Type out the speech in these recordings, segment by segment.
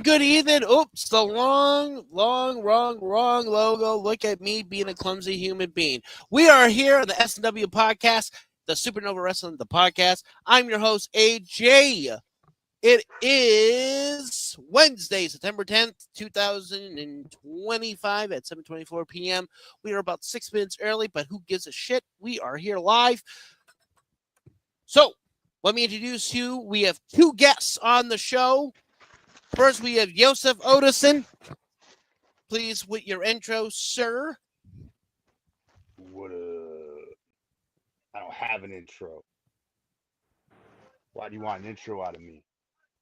good evening. Oops, the wrong logo. Look at me being a clumsy human being. We are here on the SNW Podcast, the Supernova Wrestling, the podcast. I'm your host, AJ. It is Wednesday, September 10th, 2025 at 7:24 p.m. We are about 6 minutes early, but who gives a shit? We are here live. So, let me introduce you. We have two guests on the show. First, we have Joseph Odison. Please, with your intro, sir. What I don't have an intro. Why do you want an intro out of me?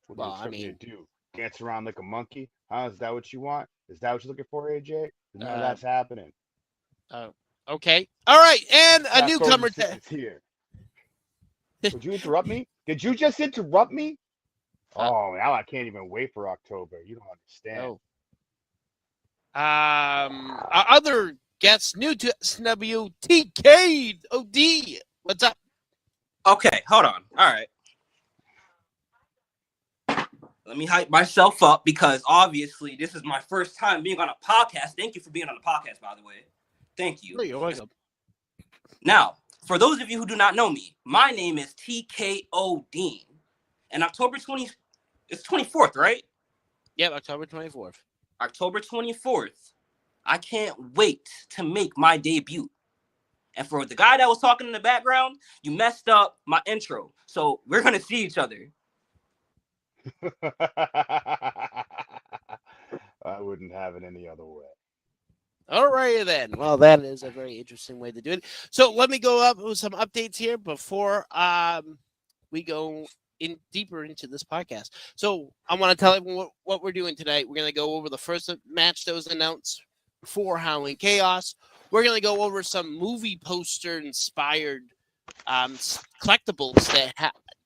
What do you expect me to do? Dance around like a monkey? Huh? Is that what you want? Is that what you're looking for, AJ? None of that's happening. Okay. All right. And a newcomer. Here. Would you interrupt me? Did you just interrupt me? Oh, now I can't even wait for October. You don't understand. Our other guest, new to SNW, TKOD. What's up? Okay, hold on. All right. Let me hype myself up because obviously this is my first time being on a podcast. Thank you for being on the podcast, by the way. Thank you. You're welcome. Now, for those of you who do not know me, my name is TKO Dean. And October 20th, it's 24th, right? Yep, October 24th. October 24th. I can't wait to make my debut. And for the guy that was talking in the background, you messed up my intro. So we're going to see each other. I wouldn't have it any other way. All right, then. Well, that is a very interesting way to do it. So let me go up with some updates here before we go in deeper into this podcast. So I want to tell everyone what we're doing tonight. We're going to go over the first match that was announced for Halloween Chaos. We're going to go over some movie poster inspired collectibles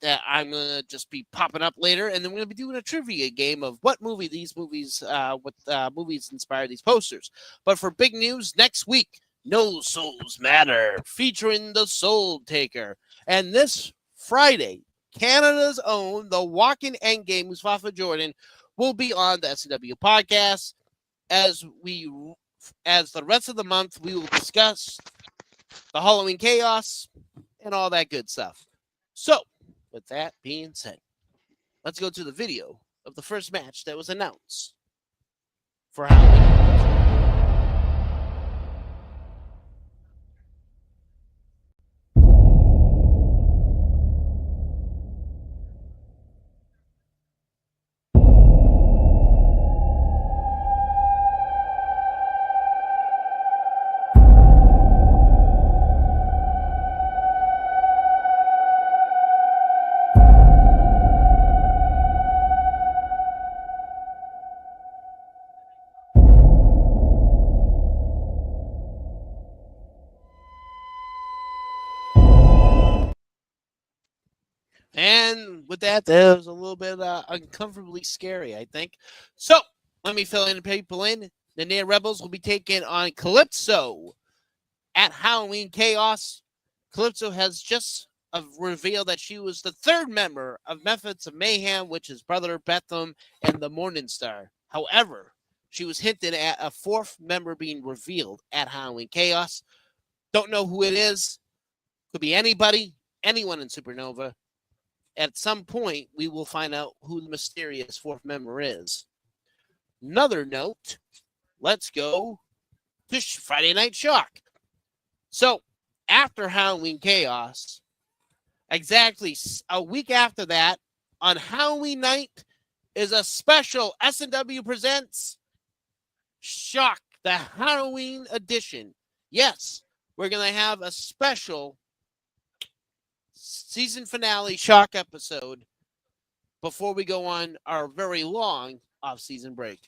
that I'm going to just be popping up later. And then we're going to be doing a trivia game of what movies inspired these posters. But for big news, next week, No Souls Matter, featuring the Soul Taker. And this Friday, Canada's own, the Walking Endgame, Mustafa Jordan, will be on the SNW Podcast. As the rest of the month, we will discuss the Halloween Chaos and all that good stuff. So, with that being said, let's go to the video of the first match that was announced for Halloween. And with that was a little bit uncomfortably scary, I think. So, let me fill in the people in. The Near Rebels will be taking on Calypso at Halloween Chaos. Calypso has just revealed that she was the third member of Methods of Mayhem, which is Brother Bethlehem and the Morning Star. However, she was hinted at a fourth member being revealed at Halloween Chaos. Don't know who it is. Could be anybody, anyone in Supernova. At some point, we will find out who the mysterious fourth member is. Another note, let's go to Friday Night Shock. So, after Halloween Chaos, exactly a week after that, on Halloween night, is a special SNW Presents Shock, the Halloween edition. Yes, we're going to have a special season finale Shock episode before we go on our very long off-season break.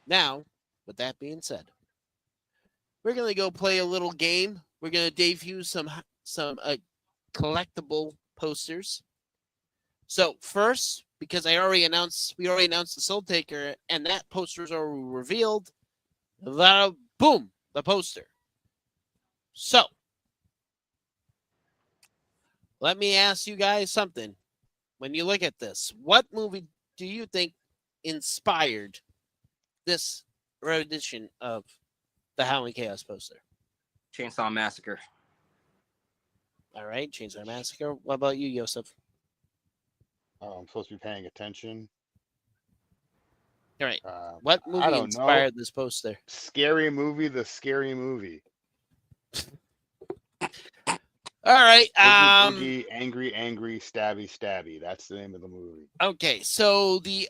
Now, with that being said, we're going to go play a little game. We're going to debut some collectible posters. So first, because we already announced the Soul Taker, and that poster is already revealed. Boom, the poster. So, let me ask you guys something. When you look at this, what movie do you think inspired this rendition of the Halloween Chaos poster? Chainsaw Massacre. All right, Chainsaw Massacre. What about you, Yosef? Oh, I'm supposed to be paying attention. All right. Uh, What I movie don't know. inspired this poster? Scary movie, the scary movie. All right. Boogie, angry, angry, stabby, stabby. That's the name of the movie. Okay, so the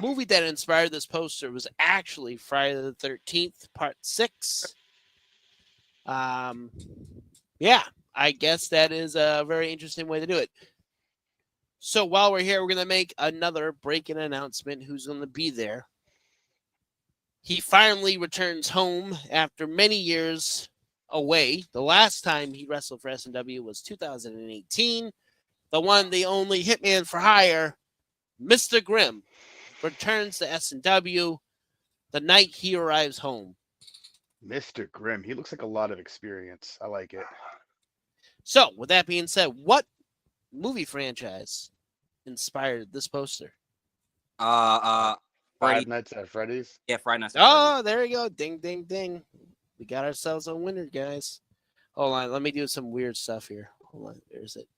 movie that inspired this poster was actually Friday the 13th, Part 6. Yeah, I guess that is a very interesting way to do it. So while we're here, we're going to make another break-in announcement. Who's going to be there? He finally returns home after many years away. The last time he wrestled for SNW was 2018. The one, the only Hitman for Hire, Mr. Grimm, returns to SNW the night he arrives home. Mr. Grimm. He looks like a lot of experience. I like it. So, with that being said, what movie franchise inspired this poster? Five Freddy. Nights at Freddy's. Yeah, Friday Nights at Freddy's. Oh, there you go. Ding, ding, ding. We got ourselves a winner, guys. Hold on. Let me do some weird stuff here. Hold on. There's it.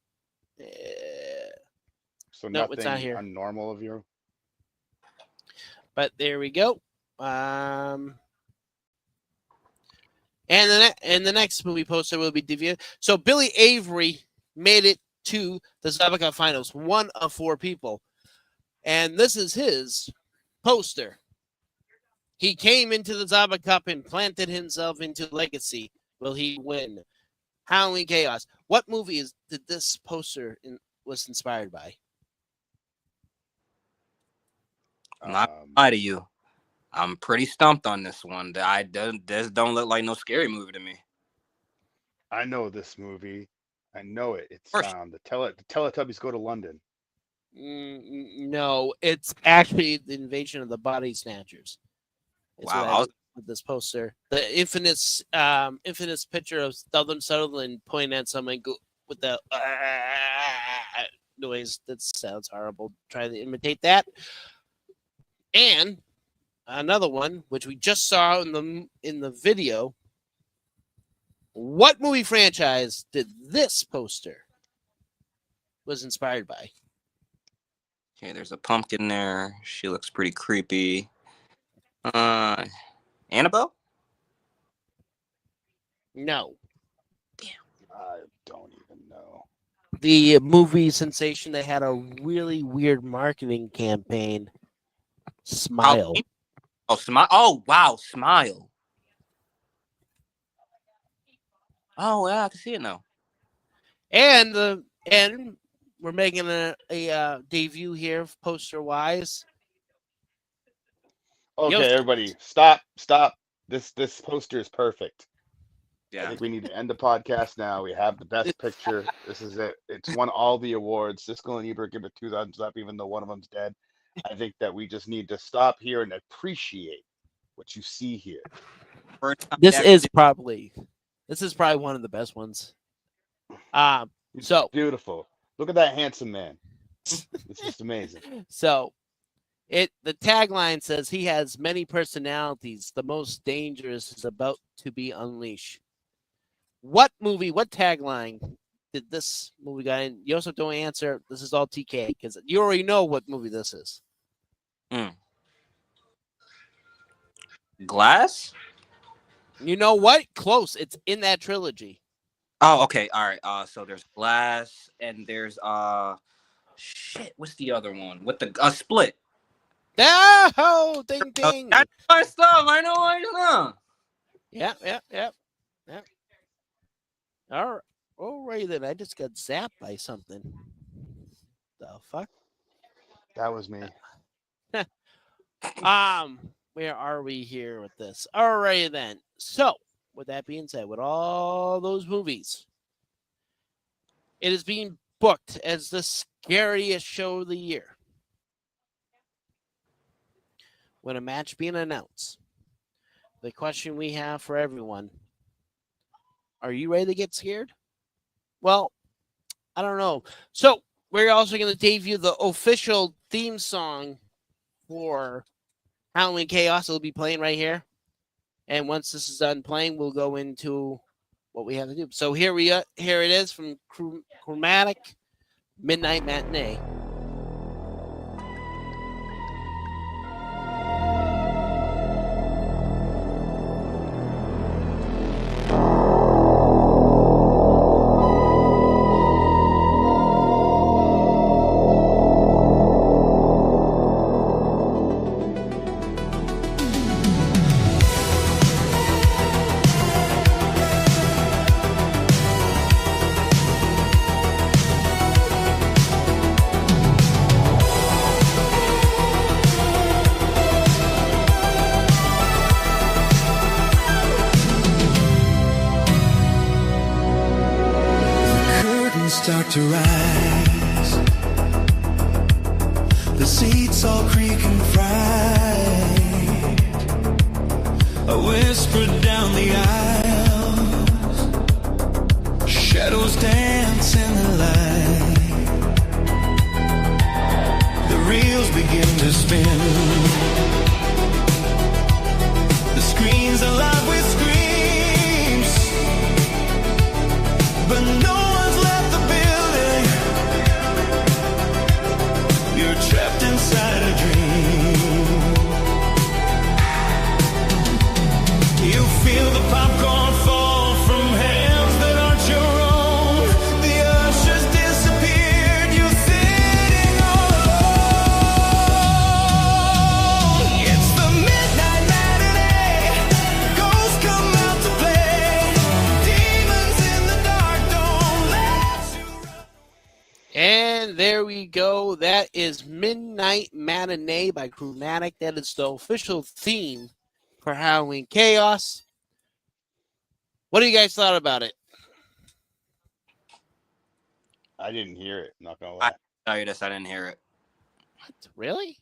So No, it's nothing not here. unnormal of you. But there we go. And the next movie poster will be Divya. So Billy Avery made it to the Zaba Cup finals, one of 4 people. And this is his poster. He came into the Zaba Cup and planted himself into legacy. Will he win? Halloween Chaos. What movie did this poster was inspired by? I'm not gonna lie to you. I'm pretty stumped on this one. This don't look like no scary movie to me. I know this movie. I know it. It's First- the Teletubbies Go to London. No, it's actually the Invasion of the Body Snatchers. It's Wow, with this poster, the infamous picture of Southern Sutherland pointing at someone with the noise. That sounds horrible. Try to imitate that. And another one, which we just saw in the video. What movie franchise did this poster was inspired by? Okay, there's a pumpkin there. She looks pretty creepy. Annabelle? No. I don't even know. The movie sensation that had a really weird marketing campaign. Smile. Oh, Smile. Oh, wow, Smile. Oh, yeah, I can see it now. And we're making a debut here, poster wise. Okay, Yo- everybody, stop. This poster is perfect. I Yeah. think we need to end the podcast now. We have the best picture. This is it. It's won all the awards. Siskel and Ebert give it 2 thumbs up, even though one of them's dead. I think that we just need to stop here and appreciate what you see here. This is probably one of the best ones. It's So beautiful. Look at that handsome man. It's just amazing. So the tagline says he has many personalities. The most dangerous is about to be unleashed. What tagline did this movie got in? You also don't answer. This is all TK because you already know what movie this is. Glass? You know what? Close. It's in that trilogy. Oh, okay. All right. So there's Glass and there's shit. What's the other one? With the Split. Oh, ding ding. That's my stuff. I know. Yeah. All right then. I just got zapped by something. The fuck? That was me. Where are we here with this? All right then. So, with that being said, with all those movies, it is being booked as the scariest show of the year. When a match being announced, the question we have for everyone: are you ready to get scared? Well, I don't know. So we're also going to debut the official theme song for Halloween Chaos will be playing right here. And once this is done playing, we'll go into what we have to do. So here it is from Chromatic Midnight Matinee. Start to rise. The seats all creak and fright. I whispered down the aisles. Shadows dance in the light. The reels begin to spin. The screen's alive with screams, but no trapped inside a dream. You feel the popcorn fall from hands that aren't your own. The ushers disappeared. You're sitting alone. It's the midnight matinee. Ghosts come out to play. Demons in the dark don't let you run. And there we go. That is Midnight Matinee by Chromatic. That is the official theme for Halloween Chaos. What do you guys thought about it? I didn't hear it. Not gonna lie. I tell you this, I didn't hear it. What? Really?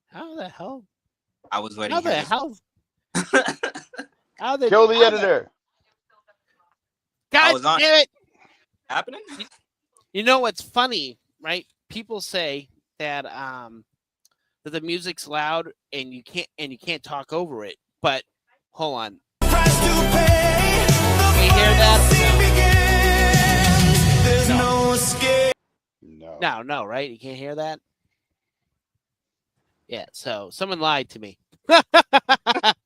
How the hell? I was waiting. How the hell? How the Kill the editor. God was on- damn it! Happening? You know what's funny, right? People say that that the music's loud and you can't talk over it. But hold on. Price to pay. Can you hear that? There's no escape. No. No, right? You can't hear that? Yeah, so someone lied to me. that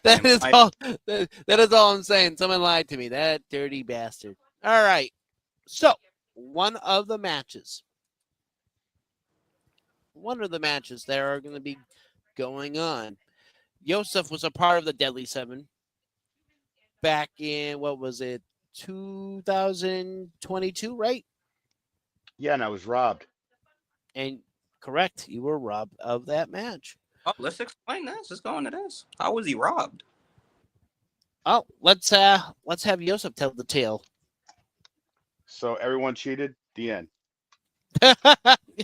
is all that is all I'm saying. Someone lied to me. That dirty bastard. All right. So, one of the matches that are going to be going on. Yosef was a part of the Deadly Seven back in, what was it, 2022, right? Yeah, and I was robbed. And correct, you were robbed of that match. Oh, let's explain this. Let's go into this. How was he robbed? Oh, let's have Yosef tell the tale. So everyone cheated. The end.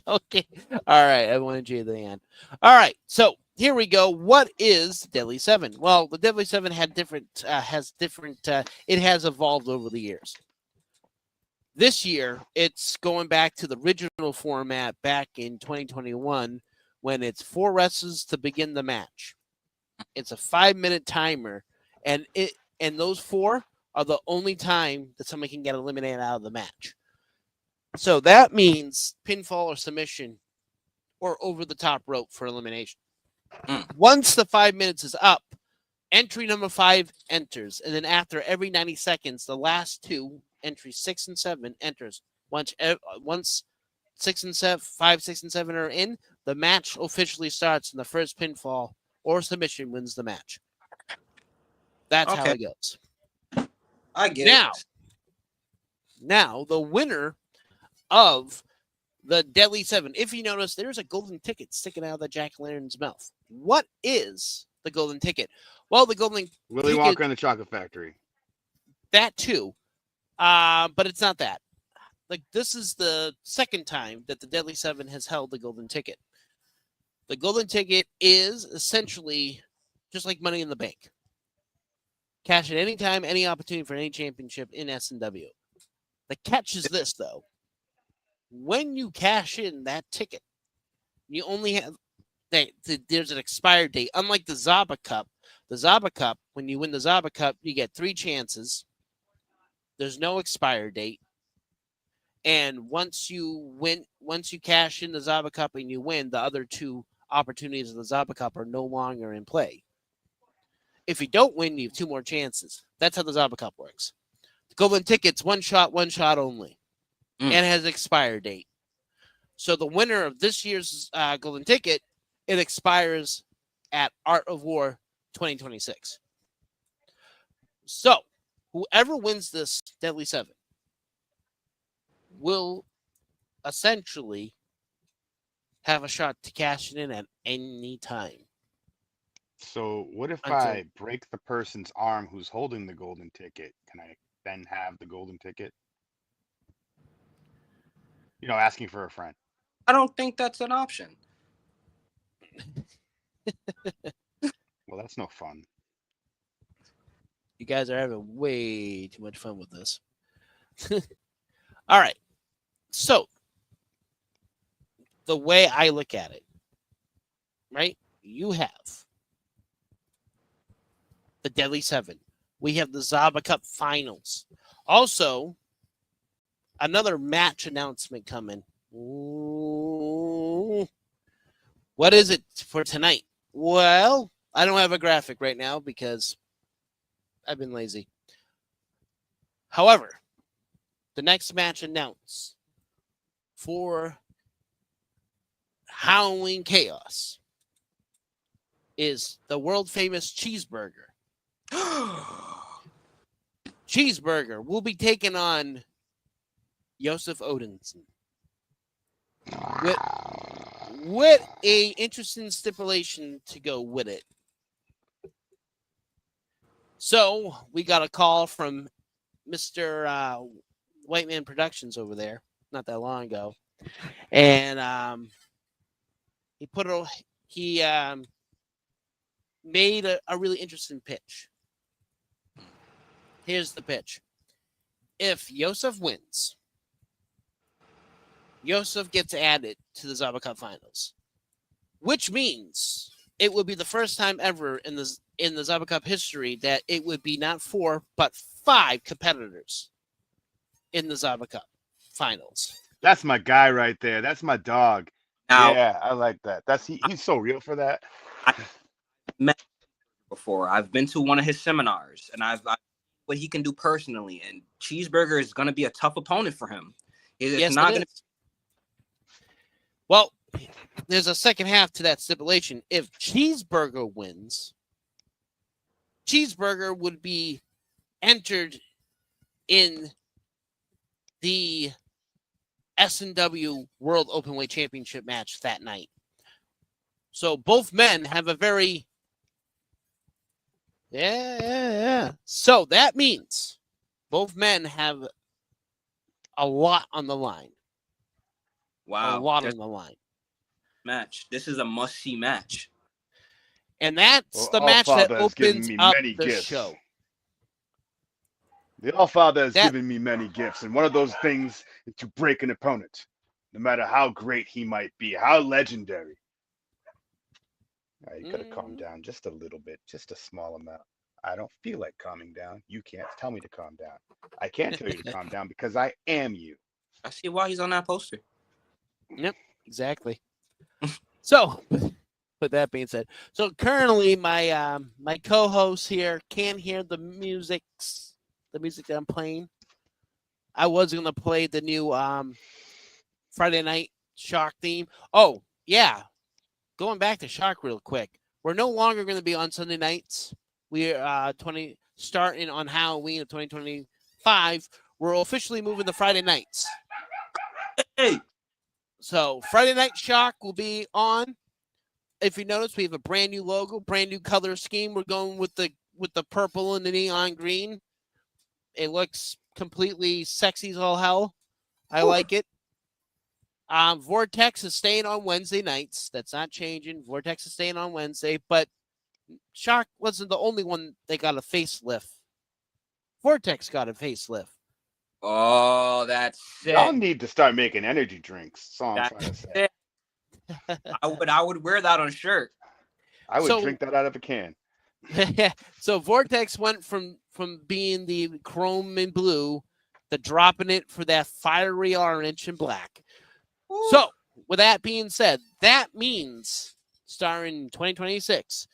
Okay. All right. I wanted you at the end. All right. So here we go. What is Deadly Seven? Well, the Deadly Seven it has evolved over the years. This year, it's going back to the original format back in 2021 when it's 4 wrestlers to begin the match. It's a 5-minute timer, and those 4 are the only time that somebody can get eliminated out of the match. So that means pinfall or submission or over the top rope for elimination. Once the 5 minutes is up, entry number 5 enters. And then after every 90 seconds, the last 2, entries 6 and 7, enters. Once 6 and 7, 5, 6, and 7 are in, the match officially starts, and the first pinfall or submission wins the match. That's how it goes. I get it. Now, the winner of the Deadly Seven, if you notice, there's a golden ticket sticking out of the jack-o'-lantern's mouth. What is the golden ticket? Well, the golden Willy ticket, Wonka and the Chocolate Factory. that too, but it's not that. Like, this is the second time that the Deadly Seven has held the golden ticket. The golden ticket is essentially just like Money in the Bank. Cash at any time, any opportunity for any championship in S&W. The catch is this, though. When you cash in that ticket, You only have there's an expired date. Unlike the Zaba Cup, when you win the Zaba Cup, you get 3 chances. There's no expired date. And once you cash in the Zaba Cup and you win, the other 2 opportunities of the Zaba Cup are no longer in play. If you don't win, you have 2 more chances. That's how the Zaba Cup works. The golden ticket's one shot only. And it has an expired date. So the winner of this year's golden ticket, it expires at Art of War 2026. So whoever wins this Deadly 7 will essentially have a shot to cash it in at any time. So what if Until- I break the person's arm who's holding the golden ticket? Can I then have the golden ticket? Asking for a friend. I don't think that's an option. Well, that's no fun. You guys are having way too much fun with this. All right. So, the way I look at it, right? You have the Deadly 7. We have the Zaba Cup Finals. Also, another match announcement coming. Ooh. What is it for tonight? Well, I don't have a graphic right now because I've been lazy. However, the next match announced for Halloween Chaos is the world famous Cheeseburger. Cheeseburger will be taking on Josef Odinson with a interesting stipulation to go with it. So we got a call from Mr. White Man Productions over there not that long ago, and he made a really interesting pitch. Here's the pitch. If Josef wins, Josef gets added to the Zaba Cup Finals, which means it would be the first time ever in the Zaba Cup history that it would be not 4 but 5 competitors in the Zaba Cup Finals. That's my guy right there. That's my dog. Now, Yeah, I like that. He's so real for that. before I've been to one of his seminars, and I've what he can do personally. And Cheeseburger is going to be a tough opponent for him. It's not going to. Well, there's a second half to that stipulation. If Cheeseburger wins, Cheeseburger would be entered in the SNW World Openweight Championship match that night. So both men have a very So that means both men have a lot on the line. Wow. A lot on the line. Match. This is a must-see match. And that's the match that opens up the gifts. show. The Allfather has given me many gifts, and one of those things is to break an opponent, no matter how great he might be, how legendary. You gotta calm down just a little bit, just a small amount. I don't feel like calming down. You can't tell me to calm down. I can't tell you to calm down because I am you. I see why he's on that poster. Yep, exactly. So, with that being said, so currently my my co-host here can't hear the music that I'm playing. I was gonna play the new Friday Night Shock theme. Oh yeah, going back to Shock real quick. We're no longer going to be on Sunday nights. We're starting on Halloween of 2025. We're officially moving to Friday nights. Hey. So Friday Night Shock will be on. If you notice, we have a brand new logo, brand new color scheme. We're going with the purple and the neon green. It looks completely sexy as all hell. I like it. Vortex is staying on Wednesday nights. That's not changing. Vortex is staying on Wednesday, but Shock wasn't the only one that got a facelift. Vortex got a facelift. Oh, that's sick. Y'all need to start making energy drinks. That's all I'm trying to say. Sick. I would wear that on a shirt. I would So- drink that out of a can. So Vortex went from being the chrome and blue to dropping it for that fiery orange and black. So, with that being said, that means starting 2026,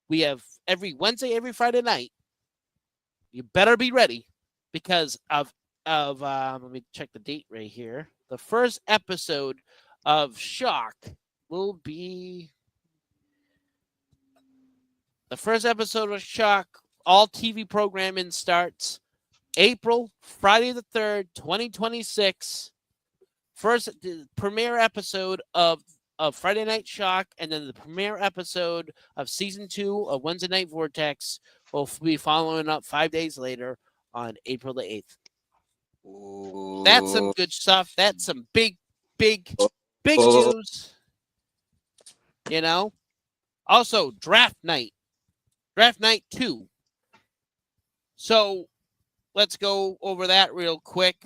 we have every Wednesday, every Friday night. You better be ready because of let me check the date right here. The first episode of Shock will be the first episode of Shock. All TV programming starts April, Friday the 3rd, 2026. First the premiere episode of Friday Night Shock, and then the premiere episode of season 2 of Wednesday Night Vortex will be following up 5 days later on April the 8th. That's some good stuff. That's some big news. You know? Also, Draft Night 2. So let's go over that real quick.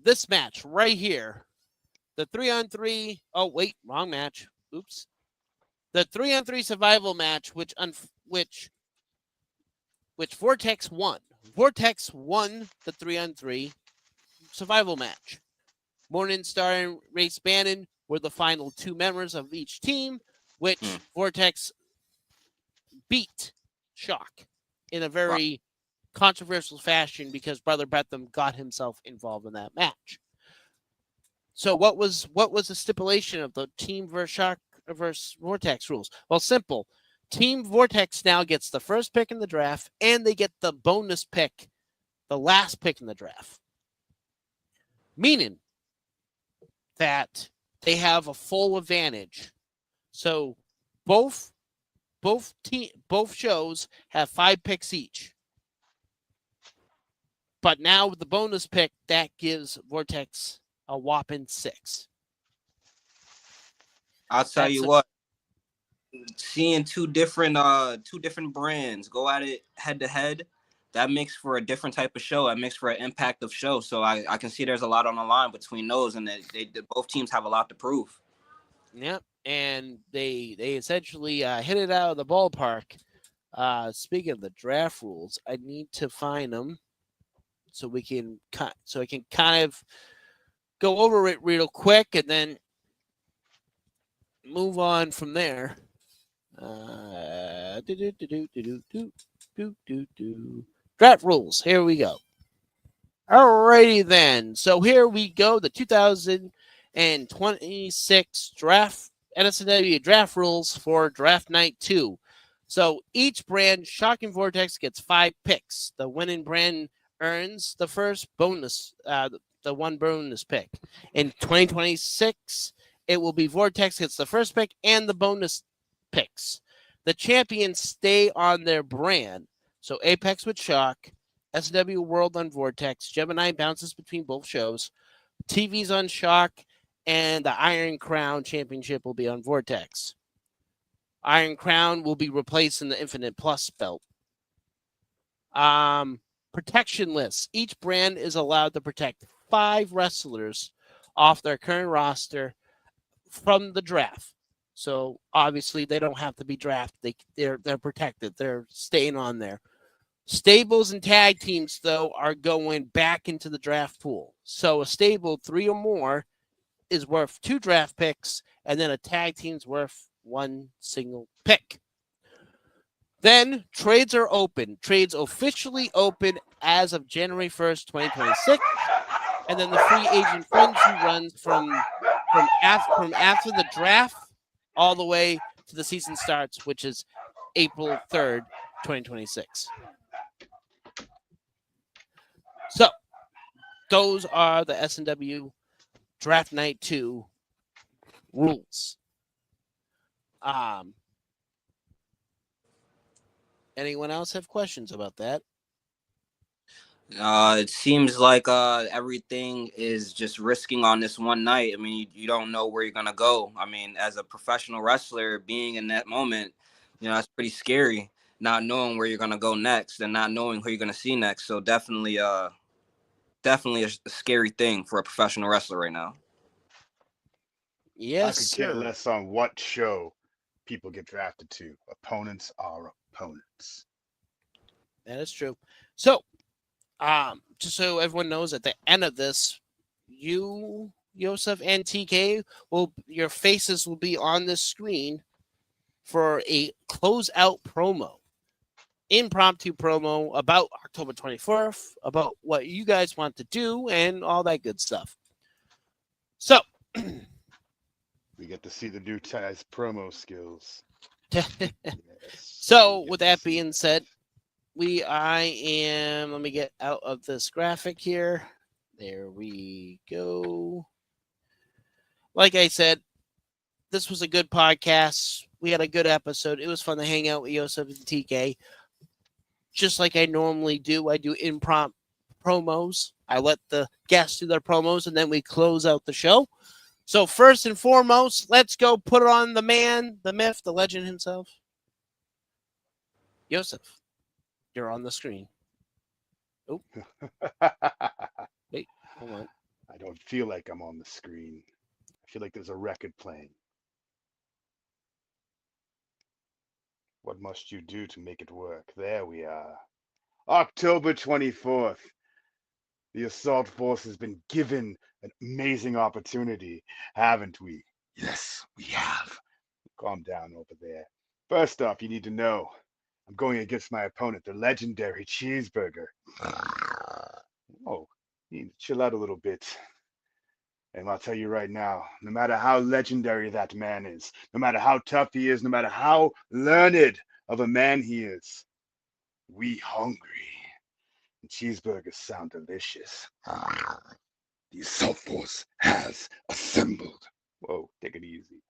This match right here, the 3-on-3. Oh wait, wrong match. Oops. The 3-on-3 survival match, which Vortex won. Vortex won the 3-on-3 survival match. Morningstar and Race Bannon were the final 2 members of each team, which Vortex beat Shock in a very controversial fashion because Brother Betham got himself involved in that match. So what was the stipulation of the Team versus Shock versus Vortex rules? Well, simple. Team Vortex now gets the first pick in the draft, and they get the bonus pick, the last pick in the draft. Meaning that they have a full advantage. So both shows have 5 picks each. But now with the bonus pick, that gives Vortex a whopping 6. I'll tell you what. Seeing two different brands go at it head to head, that makes for a different type of show. That makes for an impact of show. So I can see there's a lot on the line between those, and they both teams have a lot to prove. Yep, and they essentially hit it out of the ballpark. Speaking of the draft rules, I need to find them so I can kind of go over it real quick and then move on from there. Draft rules. Here we go. Alrighty then. So here we go. The 2026 draft NSW draft rules for Draft Night 2. So each brand, Shock and Vortex, gets 5 picks. The winning brand earns the first bonus, the one bonus pick. In 2026, it will be Vortex gets the first pick and the bonus picks. The champions stay on their brand. So Apex with Shock, SW World on Vortex, Gemini bounces between both shows, TV's on Shock, and the Iron Crown Championship will be on Vortex. Iron Crown will be replacing the Infinite Plus belt. Protection lists. Each brand is allowed to protect 5 wrestlers off their current roster from the draft. So obviously they don't have to be drafted. They're protected. They're staying on there. Stables and tag teams, though, are going back into the draft pool. So a stable 3 or more is worth 2 draft picks, and then a tag team's worth 1 single pick. Then trades are open. Trades officially open as of January 1st, 2026. And then the free agent frenzy runs from after the draft all the way to the season starts, which is April 3rd, 2026. So those are the SNW Draft Night 2 rules. Anyone else have questions about that? It seems like everything is just risking on this one night. I mean, you don't know where you're gonna go. I mean, as a professional wrestler, being in that moment, that's pretty scary. Not knowing where you're gonna go next and not knowing who you're gonna see next. So definitely a scary thing for a professional wrestler right now. Yes, I could care sir. less on what show people get drafted to. Opponents are opponents. That is true. So, just so everyone knows, at the end of this, you, Yosef, and TK your faces will be on the screen for a closeout promo, impromptu promo about October 24th, about what you guys want to do and all that good stuff. So, We get to see the new Taz promo skills. so with that being said, let me get out of this graphic here. There we go. Like I said, this was a good podcast. We had a good episode. It was fun to hang out with Yosef and TK. Just like I normally do, I do impromptu promos. I let the guests do their promos, and then we close out the show. So first and foremost, let's go put it on the man, the myth, the legend himself. Yosef, you're on the screen. Oh, wait, hold on. I don't feel like I'm on the screen. I feel like there's a record playing. What must you do to make it work? There we are. October 24th. The assault force has been given an amazing opportunity, haven't we? Yes, we have. Calm down over there. First off, you need to know I'm going against my opponent, the legendary Cheeseburger. Oh, you need to chill out a little bit. And I'll tell you right now, no matter how legendary that man is, no matter how tough he is, no matter how learned of a man he is, we hungry. And cheeseburgers sound delicious. The assault force has assembled. Whoa, take it easy.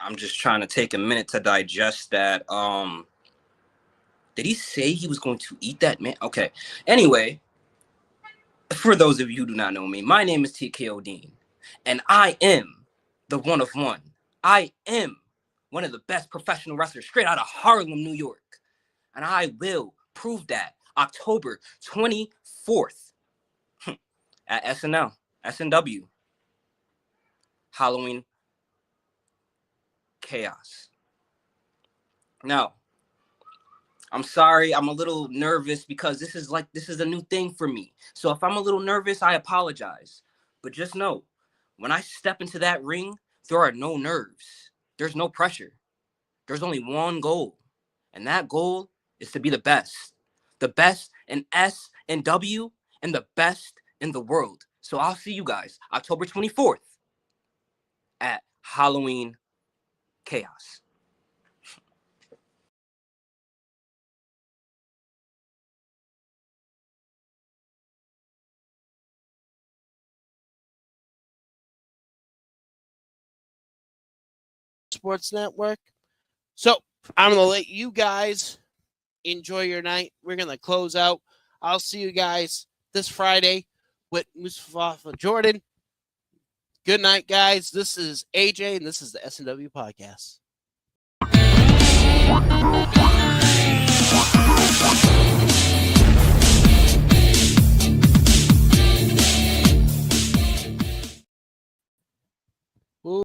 I'm just trying to take a minute to digest that. Did he say he was going to eat that man? Okay. Anyway, for those of you who do not know me, my name is TKO Dean, and I am the one of one. I am one of the best professional wrestlers straight out of Harlem, New York. And I will prove that October 24th at SNW. Halloween Chaos. Now, I'm sorry, I'm a little nervous because this is a new thing for me. So if I'm a little nervous, I apologize. But just know, when I step into that ring, there are no nerves. There's no pressure. There's only one goal. And that goal is to be the best. The best in SNW and the best in the world. So I'll see you guys October 24th at Halloween Chaos. Sports Network. So I'm going to let you guys enjoy your night. We're going to close out. I'll see you guys this Friday with Mustafa Jordan. Good night, guys. This is AJ, and this is the SNW Podcast.